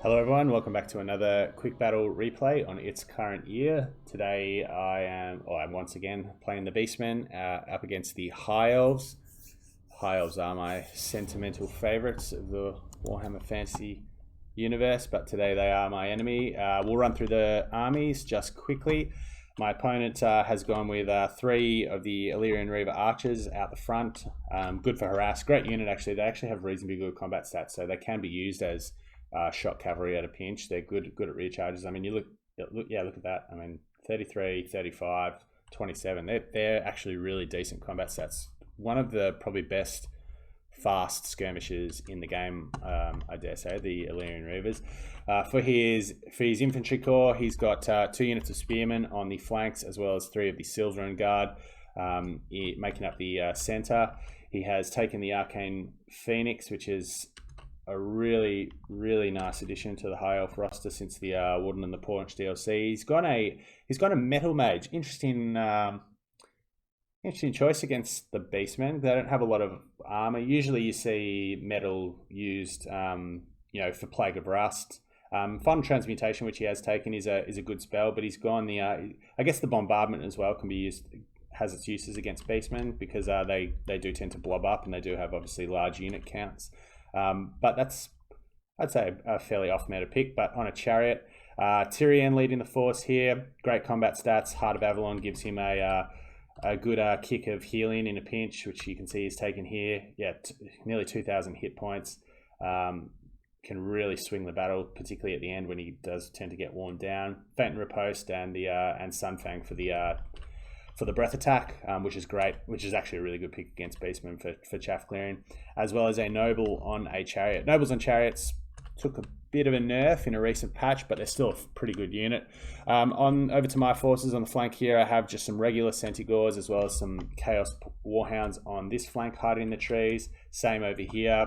Hello everyone, welcome back to another quick battle replay on its current year. Today I'm once again playing the Beastmen up against the High Elves. High Elves are my sentimental favourites of the Warhammer Fantasy universe, but today they are my enemy. We'll run through the armies just quickly. My opponent has gone with 3 of the Illyrian Reaver archers out the front. Good for harass, great unit actually. They actually have reasonably good combat stats, so they can be used as shot cavalry at a pinch. They're good at rear charges. I mean, look at that. I mean, 33, 35, 27. They're actually really decent combat stats. One of the probably best fast skirmishers in the game, I dare say, the Illyrian Reavers. For his infantry corps, he's got 2 units of spearmen on the flanks, as well as 3 of the Silverin Guard, making up the center. He has taken the Arcane Phoenix, which is a really nice addition to the High Elf roster since the Warden and the Paunch DLC. He's got a Metal Mage. Interesting choice against the Beastmen. They don't have a lot of armor. Usually you see metal used, for Plague of Rust. Fun Transmutation, which he has taken, is a good spell, but he's gone the I guess the Bombardment as well can be used, has its uses against Beastmen because they do tend to blob up and they do have obviously large unit counts. But that's, I'd say, a fairly off-meta pick. But on a chariot, Tyrion leading the force here. Great combat stats. Heart of Avalon gives him a good kick of healing in a pinch, which you can see he's taken here. Yeah, nearly 2,000 hit points. Can really swing the battle, particularly at the end when he does tend to get worn down. Faint and Riposte and Sunfang for the breath attack, which is great, which is actually a really good pick against Beastmen for chaff clearing, as well as a Noble on a chariot. Nobles on chariots took a bit of a nerf in a recent patch, but they're still a pretty good unit. Over to my forces on the flank here, I have just some regular Centaurs as well as some Chaos Warhounds on this flank hiding in the trees. Same over here.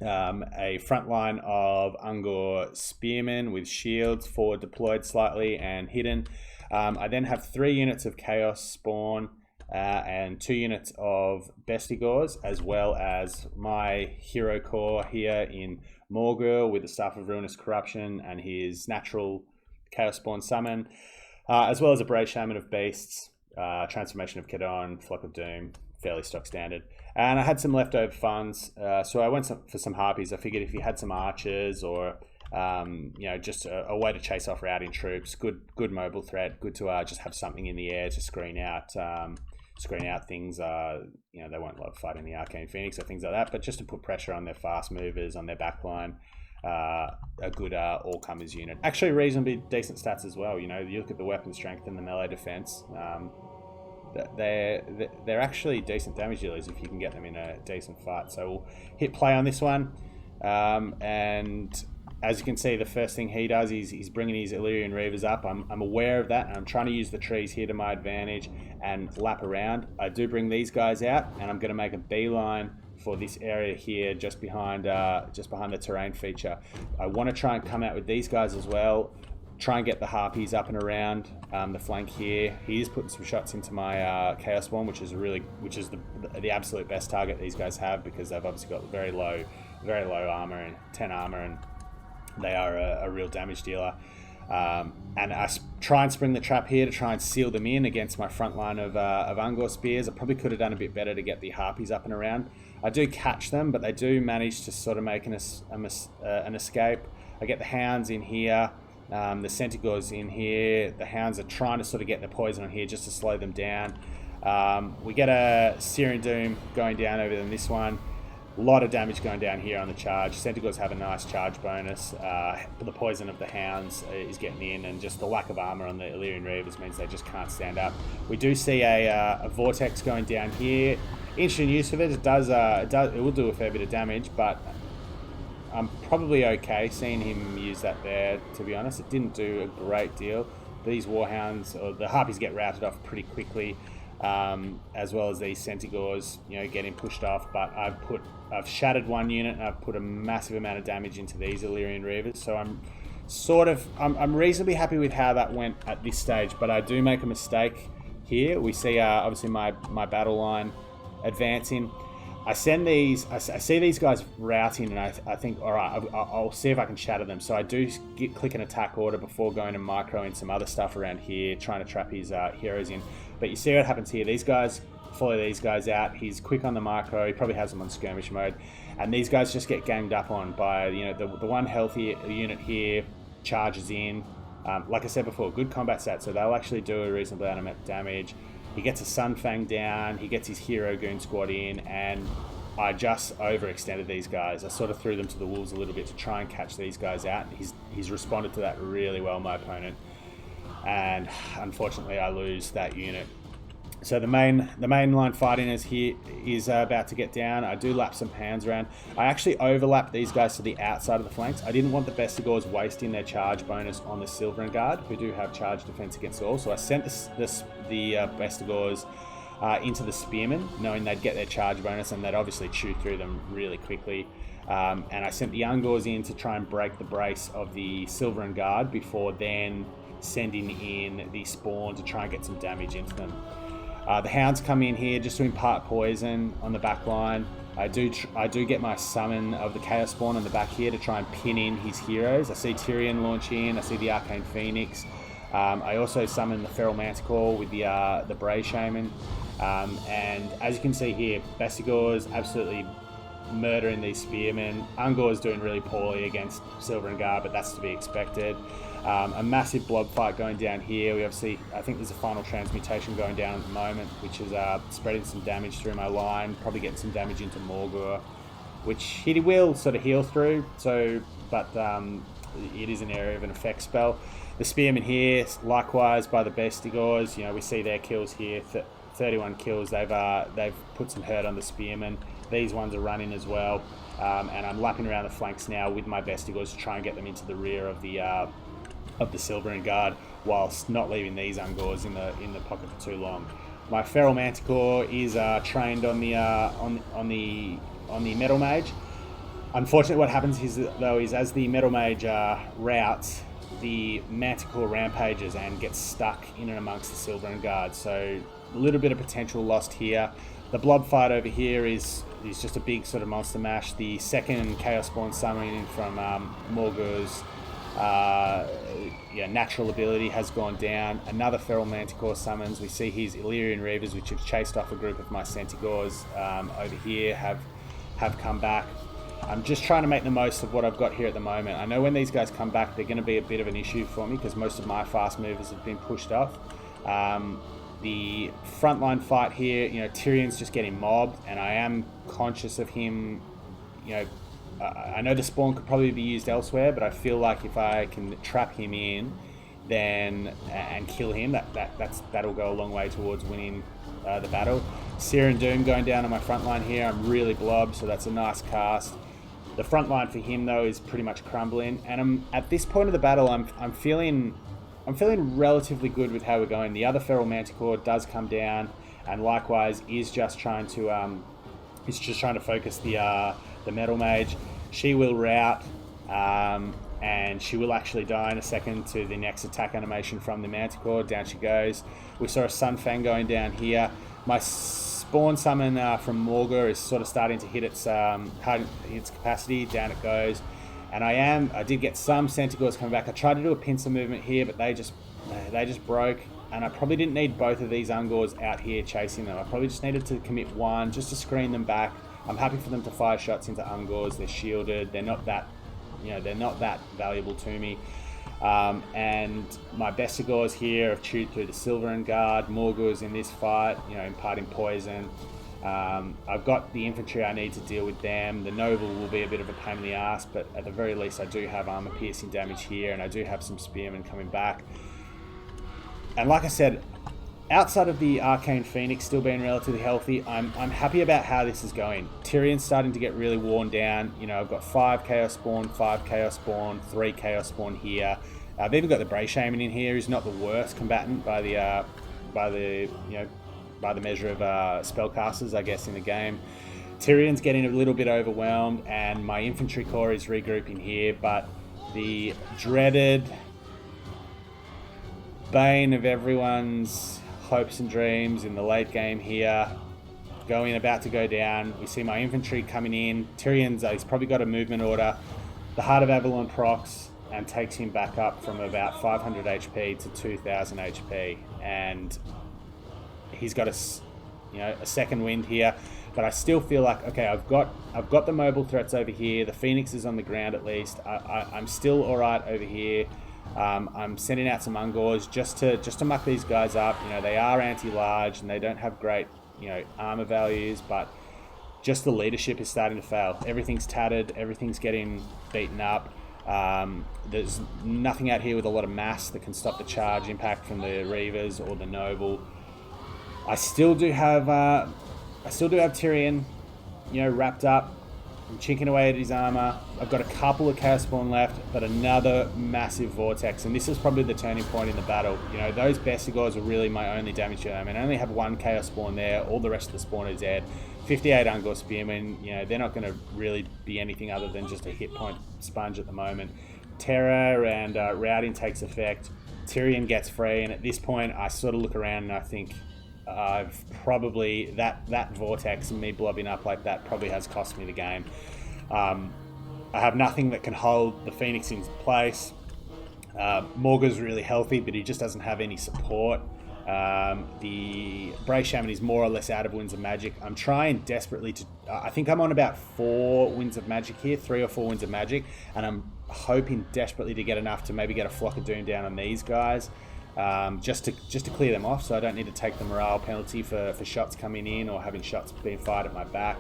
A front line of Ungor Spearmen with shields, forward deployed slightly and hidden. I then have 3 units of Chaos Spawn and 2 units of Bestigors, as well as my hero core here in Morgul with the Staff of Ruinous Corruption and his natural Chaos Spawn summon, as well as a Brave Shaman of Beasts, Transformation of Kedon, Flock of Doom, fairly stock standard. And I had some leftover funds, so I went for some Harpies. I figured if you had some archers or just a way to chase off routing troops, good mobile threat, good to just have something in the air to screen out things. They won't love fighting the Arcane Phoenix or things like that, but just to put pressure on their fast movers, on their backline. A good all-comers unit. Actually reasonably decent stats as well. You look at the weapon strength and the melee defense. They're actually decent damage dealers if you can get them in a decent fight. So we'll hit play on this one. And as you can see, the first thing he does is he's bringing his Illyrian Reavers up. I'm aware of that, and I'm trying to use the trees here to my advantage and lap around. I do bring these guys out, and I'm going to make a beeline for this area here, just behind the terrain feature. I want to try and come out with these guys as well. Try and get the Harpies up and around the flank here. He is putting some shots into my Chaos Spawn, which is the absolute best target these guys have because they've obviously got very low armor and 10 armor, and they are a real damage dealer. And I try and spring the trap here to try and seal them in against my front line of Ungor Spears. I probably could have done a bit better to get the Harpies up and around. I do catch them, but they do manage to sort of make an escape. I get the Hounds in here. The Centaurs in here. The Hounds are trying to sort of get their poison on here just to slow them down. We get a Searing Doom going down over than this one. A lot of damage going down here on the charge. Centaurs have a nice charge bonus. The poison of the Hounds is getting in, and just the lack of armor on the Illyrian Reavers means they just can't stand up. We do see a Vortex going down here. Interesting use of it. It will do a fair bit of damage, but I'm probably okay seeing him use that there, to be honest. It didn't do a great deal. These Warhounds, or the Harpies, get routed off pretty quickly, as well as these Centaurs, getting pushed off. But I've shattered one unit, and I've put a massive amount of damage into these Illyrian Reavers. So I'm reasonably happy with how that went at this stage. But I do make a mistake here. We see obviously my battle line advancing. I send these. I see these guys routing, and I think, all right, I'll see if I can shatter them. So I do click an attack order before going to micro in some other stuff around here, trying to trap his heroes in. But you see what happens here. These guys follow these guys out. He's quick on the micro. He probably has them on skirmish mode, and these guys just get ganged up on by the one healthy unit here charges in. Like I said before, good combat stats, so they'll actually do a reasonable amount of damage. He gets a Sunfang down, he gets his hero goon squad in, and I just overextended these guys. I sort of threw them to the wolves a little bit to try and catch these guys out. He's responded to that really well, my opponent, and unfortunately I lose that unit. So the main line fighting is about to get down. I do lap some hands around. I actually overlapped these guys to the outside of the flanks. I didn't want the Bestigors wasting their charge bonus on the Silverin Guard, who do have charge defense against all. So I sent the Bestigors into the Spearmen, knowing they'd get their charge bonus and they'd obviously chew through them really quickly. And I sent the Ungors in to try and break the brace of the Silverin Guard before then sending in the Spawn to try and get some damage into them. The Hounds come in here just to impart poison on the back line. I do get my summon of the Chaos Spawn on the back here to try and pin in his heroes. I see Tyrion launch in. I see the Arcane Phoenix. I also summon the Feral Manticore with the Bray Shaman. And as you can see here, Bestigors absolutely murdering these Spearmen. Ungor's doing really poorly against Silverin Guard, but that's to be expected. A massive blob fight going down here. We obviously, I think there's a final transmutation going down at the moment, which is spreading some damage through my line, probably getting some damage into Morgur, which he will sort of heal through. But it is an area of an effect spell. The Spearmen here, likewise by the Bestigors, we see their kills here. 31 kills. They've put some hurt on the Spearmen. These ones are running as well, and I'm lapping around the flanks now with my Bestigors to try and get them into the rear of the Silverin Guard, whilst not leaving these Ungors in the pocket for too long. My Feral Manticore is trained on the Metal Mage. Unfortunately, what happens is as the Metal Mage routes, the Manticore rampages and gets stuck in and amongst the Silverin Guard. So a little bit of potential lost here. The blob fight over here is just a big sort of monster mash. The second Chaos Spawn summoning from Morgur's natural ability has gone down. Another Feral Manticore summons. We see his Illyrian Reavers, which have chased off a group of my Centaurs over here, have come back. I'm just trying to make the most of what I've got here at the moment. I know when these guys come back, they're going to be a bit of an issue for me because most of my fast movers have been pushed off. The frontline fight here, Tyrion's just getting mobbed, and I am conscious of him. I know the Spawn could probably be used elsewhere, but I feel like if I can trap him in, and kill him, that'll go a long way towards winning the battle. Searing Doom going down on my front line here. I'm really blobbed, so that's a nice cast. The front line for him though is pretty much crumbling, and at this point of the battle, I'm feeling relatively good with how we're going. The other Feral Manticore does come down, and likewise is just trying to focus the Metal Mage. She will rout, and she will actually die in a second to the next attack animation from the Manticore. Down she goes. We saw a Sunfang going down here. My Spawn summon from Morgur is sort of starting to hit its capacity. Down it goes. And I did get some Centaurs coming back. I tried to do a pincer movement here, but they just broke. And I probably didn't need both of these Ungors out here chasing them. I probably just needed to commit one just to screen them back. I'm happy for them to fire shots into Ungors. They're shielded. They're not that valuable to me. And my Bestigors here have chewed through the Silverin Guard. Morgur's in this fight, imparting poison. I've got the infantry I need to deal with them. The Noble will be a bit of a pain in the ass, but at the very least I do have armor piercing damage here, and I do have some Spearmen coming back. And like I said, outside of the Arcane Phoenix still being relatively healthy, I'm happy about how this is going. Tyrion's starting to get really worn down. I've got 5 Chaos Spawn, 5 Chaos Spawn, 3 Chaos Spawn here. I've even got the Bray Shaman in here, who's not the worst combatant by the measure of spellcasters, I guess, in the game. Tyrion's getting a little bit overwhelmed, and my infantry corps is regrouping here, but the dreaded bane of everyone's hopes and dreams in the late game here, going about to go down. We see my infantry coming in. Tyrion's he's probably got a movement order. The Heart of Avalon procs and takes him back up from about 500 HP to 2000 HP, and he's got a second wind here. But I still feel like, okay, I've got the mobile threats over here. The Phoenix is on the ground at least. I'm still all right over here. I'm sending out some Ungors just to muck these guys up. They are anti-large and they don't have great armor values, but just the leadership is starting to fail. Everything's tattered. Everything's getting beaten up. There's nothing out here with a lot of mass that can stop the charge impact from the Reavers or the Noble. I still do have Tyrion, wrapped up. I'm chinking away at his armor. I've got a couple of Chaos Spawn left, but another massive Vortex, and this is probably the turning point in the battle. Those Bestigors are really my only damage to them. I only have one Chaos Spawn there. All the rest of the spawn are dead. 58 Ungor Spearmen, they're not going to really be anything other than just a hit point sponge at the moment. Terror and routing takes effect. Tyrion gets free, and at this point, I sort of look around and I think, I've probably that vortex and me blobbing up like that probably has cost me the game. I have nothing that can hold the Phoenix in place. Morgur's really healthy, but he just doesn't have any support. The Bray Shaman is more or less out of Winds of Magic. I'm trying desperately to... I think I'm on about 4 Winds of Magic here, 3 or 4 Winds of Magic, and I'm hoping desperately to get enough to maybe get a Flock of Doom down on these guys. Just to clear them off, so I don't need to take the morale penalty for shots coming in or having shots being fired at my back.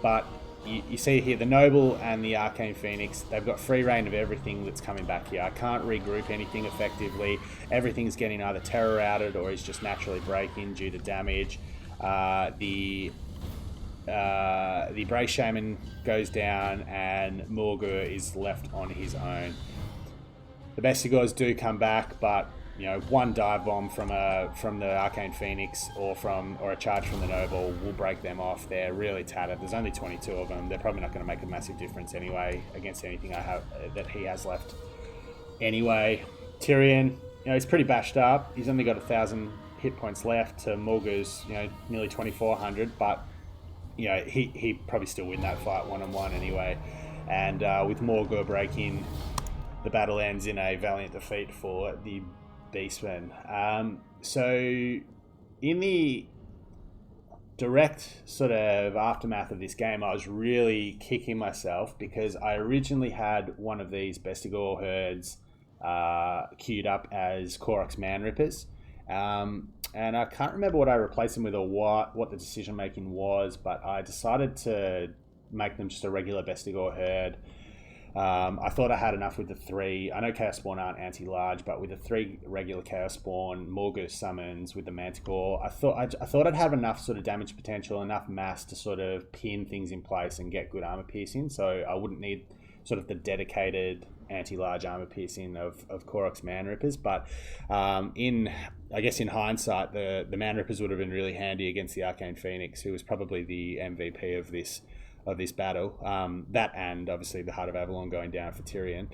But you see here the Noble and the Arcane Phoenix, they've got free reign of everything that's coming back here. I can't regroup anything effectively. Everything's getting either terror routed or is just naturally breaking due to damage. The Bray Shaman goes down and Morgur is left on his own. The Bestigors do come back, but one dive bomb from the Arcane Phoenix or a charge from the Noble will break them off. They're really tattered. There's only 22 of them. They're probably not going to make a massive difference anyway against anything I have that he has left. Anyway, Tyrion, he's pretty bashed up. He's only got 1,000 hit points left to Morgur's, nearly 2,400. But he probably still win that fight one-on-one anyway. And with Morgur breaking, the battle ends in a valiant defeat for the Beastmen. So in the direct sort of aftermath of this game, I was really kicking myself because I originally had one of these Bestigor herds queued up as Koroks Man Rippers, and I can't remember what I replaced them with or what the decision making was, but I decided to make them just a regular Bestigor herd. I thought I had enough with the 3. I know Chaos Spawn aren't anti-large, but with the 3 regular Chaos Spawn, Morgur summons with the Manticore, I thought I'd have enough sort of damage potential, enough mass to sort of pin things in place and get good armor piercing. So I wouldn't need sort of the dedicated anti-large armor piercing of Koroks Man Rippers. But I guess in hindsight, the Man Rippers would have been really handy against the Arcane Phoenix, who was probably the MVP of this battle. That and obviously the Heart of Avalon going down for Tyrion.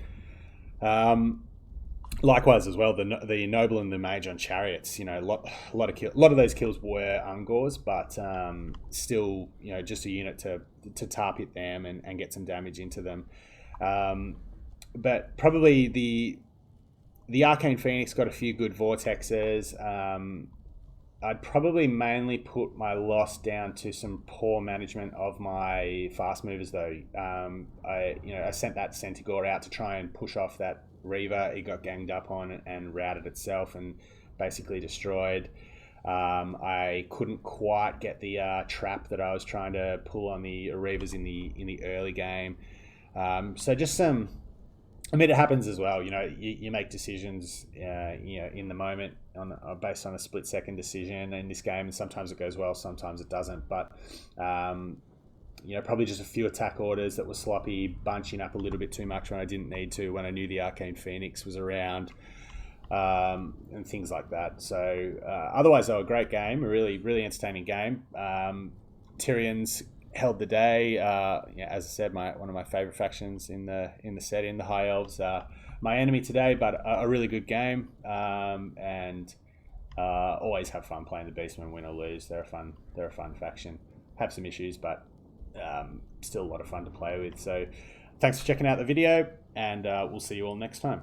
Likewise as well, the Noble and the Mage on chariots. A lot of those kills were Ungors, but still, just a unit to tar pit them and get some damage into them. But probably the Arcane Phoenix got a few good vortexes. I'd probably mainly put my loss down to some poor management of my fast movers, though. I sent that Centaur out to try and push off that Reaver. It got ganged up on and routed itself and basically destroyed. I couldn't quite get the trap that I was trying to pull on the Reavers in the early game. So just some. I mean, it happens as well. You make decisions, in the moment based on a split-second decision in this game, and sometimes it goes well, sometimes it doesn't. But probably just a few attack orders that were sloppy, bunching up a little bit too much when I didn't need to, when I knew the Arcane Phoenix was around, and things like that. So otherwise, though, a great game, a really, really entertaining game. Tyrion's held the day. As I said, one of my favorite factions in the set, in the High Elves, my enemy today, but a really good game, and always have fun playing the Beastmen, win or lose. They're a fun faction. have some issues, but still a lot of fun to play with. So thanks for checking out the video, and we'll see you all next time.